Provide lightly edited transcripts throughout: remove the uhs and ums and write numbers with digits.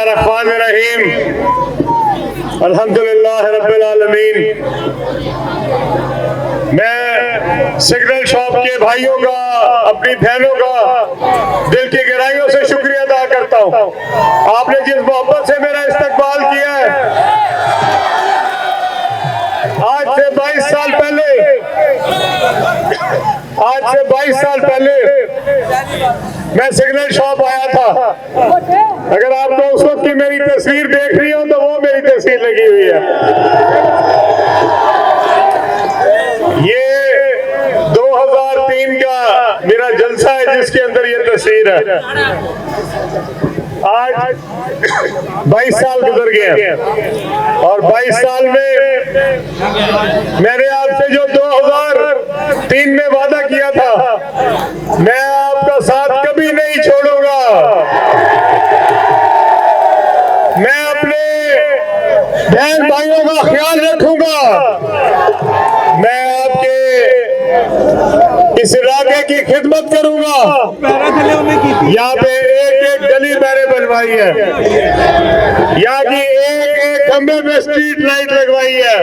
बिस्मिल्लाहिर्रहमानिर्रहीम अल्हम्दुलिल्लाह रब्बिल आलमीन। मैं सिग्नल शॉप के भाइयों का, अपनी बहनों का दिल की गहराइयों से शुक्रिया अदा करता हूँ। आपने जिस मोहब्बत से मेरा इस्तकबाल किया है, आज से 22 साल पहले मैं सिग्नल शॉप आया था। अगर आपको उस वक्त की मेरी तस्वीर देख रही हो तो वो मेरी तस्वीर लगी हुई है। ये 2003 का मेरा जलसा है जिसके अंदर ये तस्वीर है। आज 22 साल गुजर गए और 22 साल में मैंने आपसे जो 2003 में वादा किया था, मैं आपका साथ कभी नहीं छोड़ूंगा। मैं अपने बहन भाइयों का ख्याल रखूंगा। मैं आपके इस इलाके की खिदमत करूंगा। यहाँ पे एक गली मैंने बनवाई है, यहाँ की एक खंबे में स्ट्रीट लाइट लगवाई है,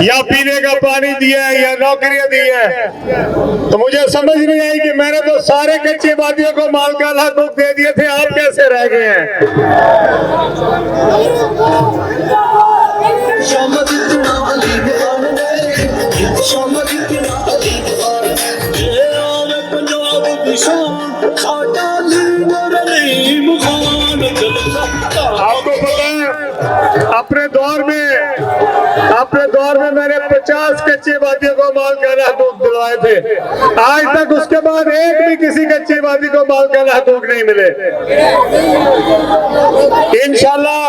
या पीने का पानी दिया है, या नौकरियां दी है। तो मुझे समझ नहीं आई कि मैंने तो सारे कच्चे वादियों को माल का हक दे दिए थे, आप कैसे रह गए हैं। आपको पता है, अपने दौर में मैंने 50 कच्चे वादियों को माल का हकूक दिलवाए थे। आज तक उसके बाद एक भी किसी कच्चे वादी को माल का हकूक नहीं मिले। इंशाल्लाह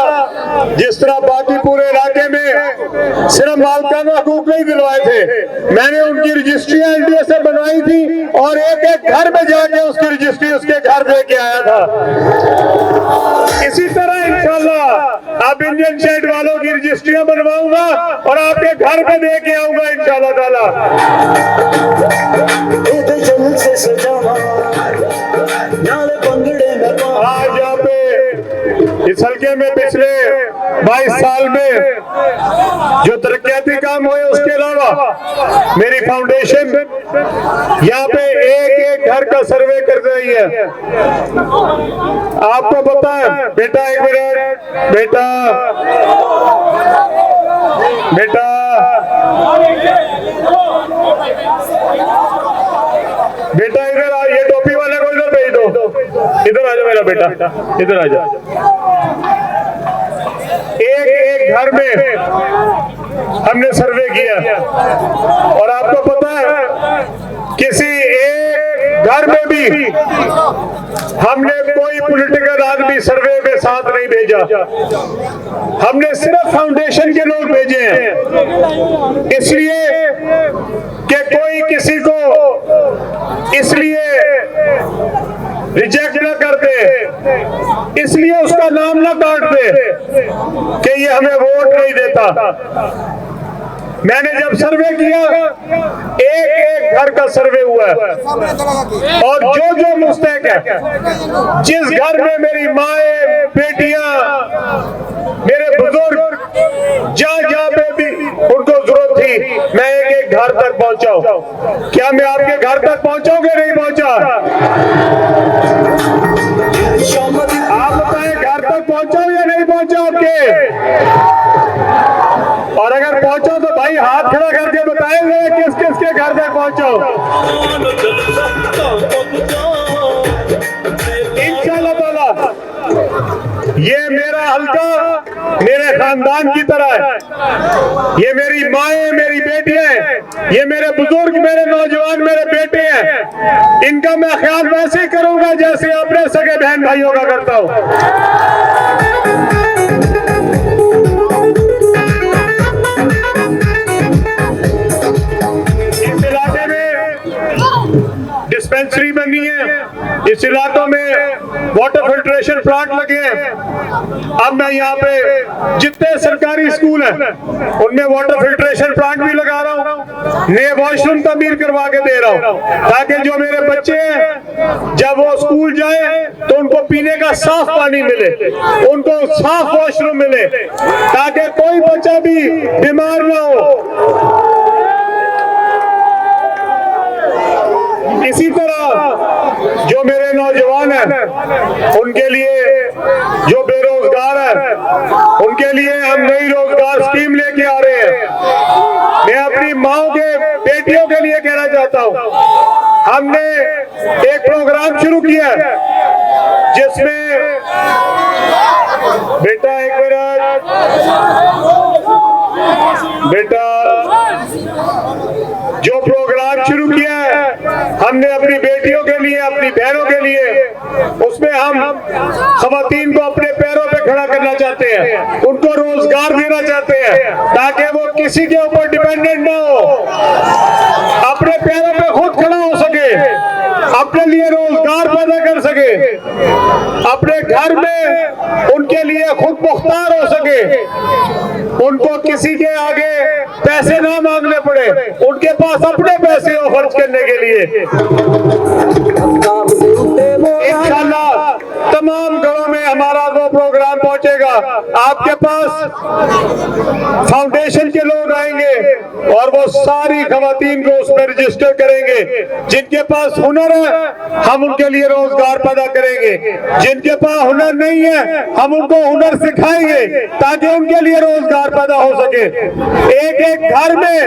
जिस तरह बाकी पूरे इलाके में सिर्फ मालकान हकूक नहीं दिलवाए थे, मैंने उनकी रजिस्ट्री एनडीए से बनवाई थी और एक घर में जाके उसकी रजिस्ट्री उसके घर लेके आया था। इसी तरह इंशाल्लाह आप इंडियन शेड वालों की रजिस्ट्रियां बनवाऊंगा और आपके घर पे दे के आऊंगा इंशाल्लाह ताला। आज यहाँ पे इस हल्के में पिछले 22 साल में जो तरक्याती काम हुए, उसके अलावा मेरी फाउंडेशन यहाँ पे एक घर का सर्वे कर रही है। आपको पता है बेटा, एक मिनट बेटा इधर आ, ये टोपी वाले को इधर भेज दो। इधर आ जा मेरा बेटा, इधर आ जा। एक घर में हमने सर्वे किया और आपको पता है किसी एक घर में भी हमने कोई पॉलिटिकल आदमी सर्वे में साथ नहीं भेजा। हमने सिर्फ फाउंडेशन के लोग भेजे हैं, इसलिए कि कोई किसी को इसलिए रिजेक्ट न कर दे, इसलिए उसका नाम न काट दे कि ये हमें वोट नहीं देता। मैंने जब सर्वे किया, एक घर का सर्वे हुआ है और जो मुस्तहक है, जिस घर में मेरी माएँ, बेटियां, मेरे बुजुर्ग जहाँ पे भी उनको जरूरत थी, मैं एक घर तक पहुंचाऊं। क्या मैं आपके घर तक पहुंचाऊंगा? नहीं पहुंचा। आप बताएं, घर तक पहुंचाऊं या नहीं पहुंचा आपके? और अगर पहुंचो तो भाई हाथ खड़ा करके बताएंगे किस किस के घर तक पहुंचो। इंशाल्लाह ताला ये मेरा हल्का मेरे खानदान की तरह है। ये मेरी माएँ, मेरी बेटियां हैं, ये मेरे बुजुर्ग, मेरे नौजवान, मेरे बेटे हैं। इनका मैं ख्याल वैसे ही करूंगा जैसे अपने सगे बहन भाइयों का करता हूं। डिस्पेंसरी बनी है, इस इलाकों में वाटर फिल्ट्रेशन प्लांट लगे हैं। अब मैं यहाँ पे जितने सरकारी स्कूल हैं उनमें वाटर फिल्ट्रेशन प्लांट भी लगा रहा हूँ। नए वॉशरूम तमीर करवा के दे रहा हूँ, ताकि जो मेरे बच्चे हैं जब वो स्कूल जाए तो उनको पीने का साफ पानी मिले, उनको साफ वॉशरूम मिले, ताकि कोई बच्चा भी बीमार ना हो। इसी तरह जो मेरे नौजवान हैं उनके लिए, जो बेरोजगार हैं उनके लिए हम नई रोजगार स्कीम लेके आ रहे हैं। मैं अपनी माओ के बेटियों के लिए कहना चाहता हूं, हमने एक प्रोग्राम शुरू किया है जिसमें, बेटा एक मिनट, बेटा, जो प्रोग्राम शुरू किया है हमने अपनी बेटियों के लिए, अपनी बहनों के लिए, उसमें हम खवातीन को अपने पैरों पे खड़ा करना चाहते हैं, उनको रोजगार देना चाहते हैं, ताकि वो किसी के ऊपर डिपेंडेंट ना हो, अपने पैरों पे खुद खड़ा हो सके, अपने लिए रोजगार पैदा कर सके, अपने घर में उनके लिए खुद मुख्तार हो सके, उनको किसी के आगे पैसे ना मांगने पड़े, उनके पास अपने पैसे हो खर्च करने के लिए। इंशाल्लाह तमाम घरों में हमारा वो प्रोग्राम पहुंचेगा। आपके पास फाउंडेशन के लोग आएंगे और वो सारी खवातीन को उसमें रजिस्टर करेंगे। जिनके पास हुनर है हम उनके लिए रोजगार पैदा करेंगे, जिनके पास हुनर नहीं है हम उनको हुनर सिखाएंगे ताकि उनके लिए रोजगार पैदा हो सके। एक एक घर में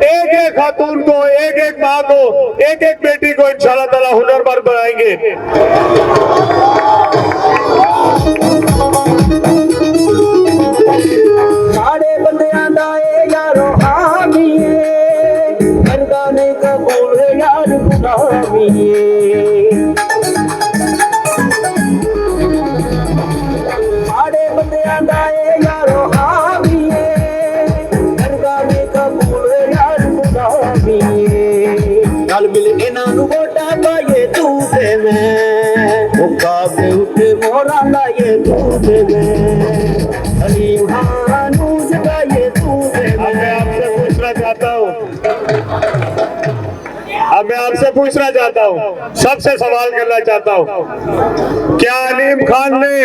एक एक खातून को, एक एक माँ को, एक एक बेटी को इंशाअल्लाह ताला हुनरमंद बनाएंगे। सारे बंदियां दा यारो हामी मर्दाने कबूल यार गुलामी। सारे बंदियां दा यारो हामी मर्दाने कबूल यार गुलामी। गल मिल इन्हां नूं वोटां पाइए तू ते मैं, मुकाबले उठे मोरा लाए तू ते मैं। अब मैं आपसे पूछना चाहता हूँ, सबसे सवाल करना चाहता हूँ, क्या अलीम खान ने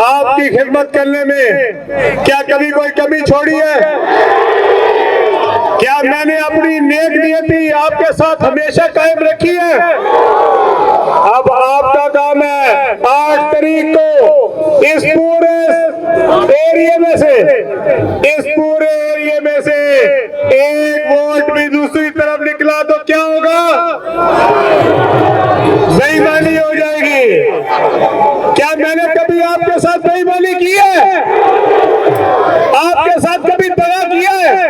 आपकी खिदमत करने में क्या कभी कोई कमी छोड़ी है? क्या मैंने अपनी नेक नियति आपके साथ हमेशा कायम रखी है? अब आपका काम है 8 तारीख को इस पूरे एरिया में से, एक वोट भी दूसरी तरफ निकला तो क्या होगा? बेईमानी हो जाएगी। क्या मैंने कभी आपके साथ बेईमानी की है? आपके साथ कभी दगा किया है?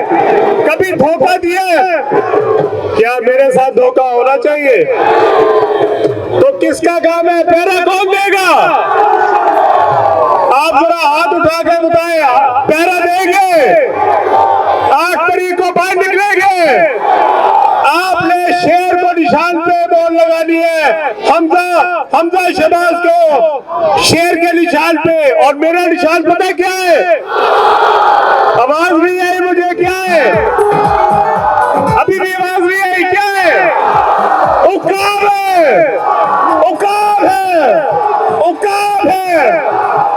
कभी धोखा दिया है? क्या मेरे साथ धोखा होना चाहिए? तो किसका काम है? पहरा कौन देगा? आप जरा हाथ उठा के बताएं, पहरा देंगे? 8 तारीख को बाहर निकलेंगे। आपने शेर को निशान पे बोल लगानी है, हमजा शहबाज को शेर के निशान पे, और मेरा निशान पता क्या है? आवाज नहीं आई मुझे, क्या है? अभी भी आवाज नहीं आई, क्या है? उकाब है, उकाब है, उकाब है।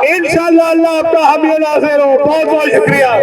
इंशाअल्लाह अल्लाह आपका हामी नाज़िर हो। बहुत बहुत शुक्रिया।